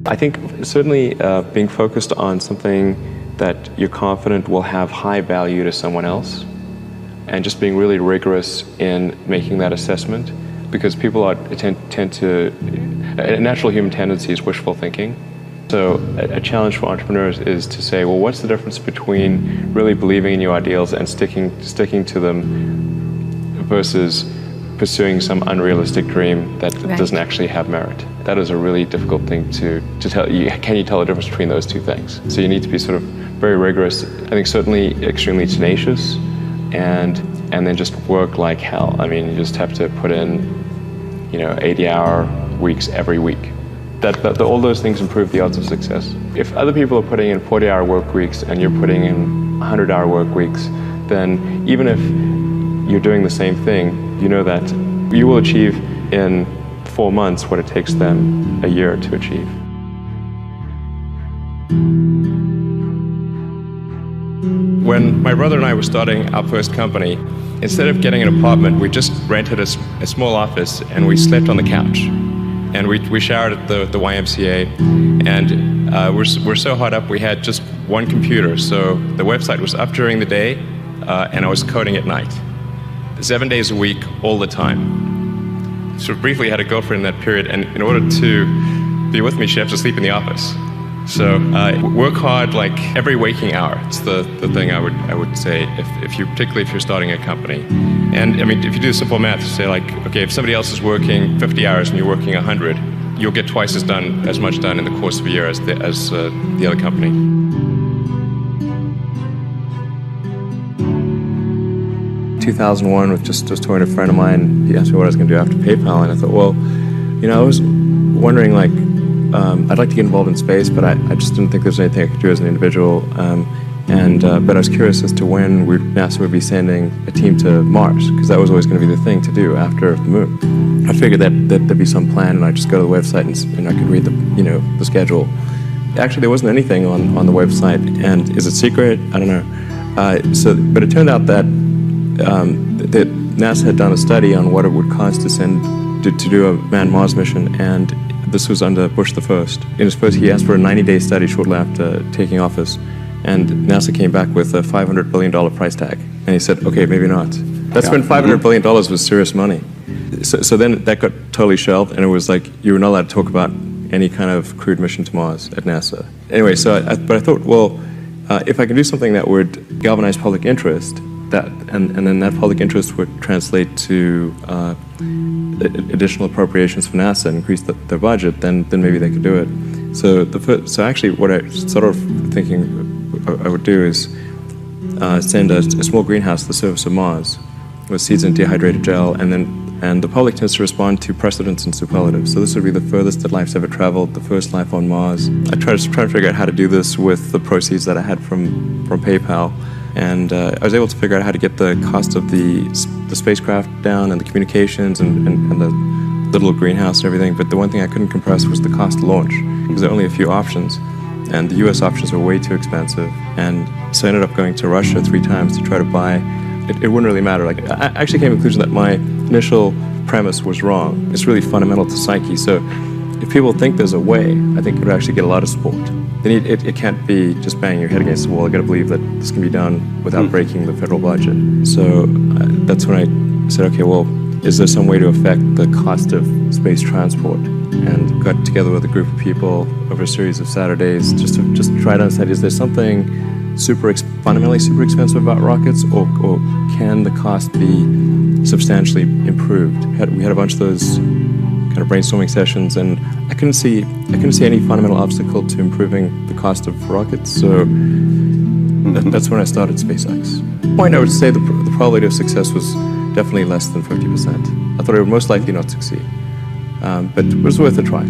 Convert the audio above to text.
I think certainly being focused on something that you're confident will have high value to someone else, and just being really rigorous in making that assessment, because people tend to, a natural human tendency is wishful thinking. So a challenge for entrepreneurs is to say, well, what's the difference between really believing in your ideals and sticking to them versus pursuing some unrealistic dream that doesn't actually have merit? That is a really difficult thing to tell. Can you tell the difference between those two things? So you need to be sort of very rigorous. I think certainly extremely tenacious, and then just work like hell. I mean, you just have to put in, 80-hour weeks every week. All those things improve the odds of success. If other people are putting in 40-hour work weeks and you're putting in 100-hour work weeks, then even if you're doing the same thing, you know that you will achieve in 4 months what it takes them a year to achieve. When my brother and I were starting our first company, instead of getting an apartment, we just rented a small office and we slept on the couch. And we showered at the YMCA, and we're so hot up we had just one computer. So the website was up during the day, and I was coding at night. 7 days a week, all the time. So briefly had a girlfriend in that period, and in order to be with me, she had to sleep in the office. So work hard like every waking hour. It's the thing I would say, particularly if you're starting a company. And I mean, if you do simple math, you say like, okay, if somebody else is working 50 hours and you're working 100, you'll get twice as much done in the course of a year as the other company. In 2001, with just talking to a friend of mine, he asked me what I was going to do after PayPal, and I thought, well, I was wondering like, I'd like to get involved in space, but I just didn't think there was anything I could do as an individual. But I was curious as to when NASA would be sending a team to Mars, because that was always going to be the thing to do after the moon. I figured that there'd be some plan, and I'd just go to the website and I could read the schedule. Actually, there wasn't anything on the website, and is it secret? I don't know. But it turned out that NASA had done a study on what it would cost to do a manned Mars mission, and this was under Bush the First. In his first, he asked for a 90-day study shortly after taking office, and NASA came back with a $500 billion price tag. And he said, okay, maybe not. That's when $500 billion was serious money. So then that got totally shelved, and it was like you were not allowed to talk about any kind of crewed mission to Mars at NASA. Anyway, but I thought, well, if I can do something that would galvanize public interest, and then that public interest would translate to additional appropriations for NASA and increase their budget, then maybe they could do it. So actually, what I sort of thinking I would do is send a small greenhouse to the surface of Mars with seeds in dehydrated gel, and the public tends to respond to precedents and superlatives. So this would be the furthest that life's ever traveled, the first life on Mars. I tried to figure out how to do this with the proceeds that I had from PayPal. And I was able to figure out how to get the cost of the spacecraft down, and the communications, and the little greenhouse and everything. But the one thing I couldn't compress was the cost to launch, because there are only a few options, and the US options were way too expensive. And so I ended up going to Russia 3 times to try to buy. It wouldn't really matter. Like, I actually came to the conclusion that my initial premise was wrong. It's really fundamental to psyche. So if people think there's a way, I think it would actually get a lot of support. It can't be just banging your head against the wall. I got to believe that this can be done without breaking the federal budget. So that's when I said, okay, well, is there some way to affect the cost of space transport? And got together with a group of people over a series of Saturdays just to try to understand, is there something fundamentally super expensive about rockets, or can the cost be substantially improved? We had a bunch of those kind of brainstorming sessions, and I couldn't see any fundamental obstacle to improving the cost of rockets. So that's when I started SpaceX. At the point, I would say the probability of success was definitely less than 50%. I thought it would most likely not succeed, but it was worth a try.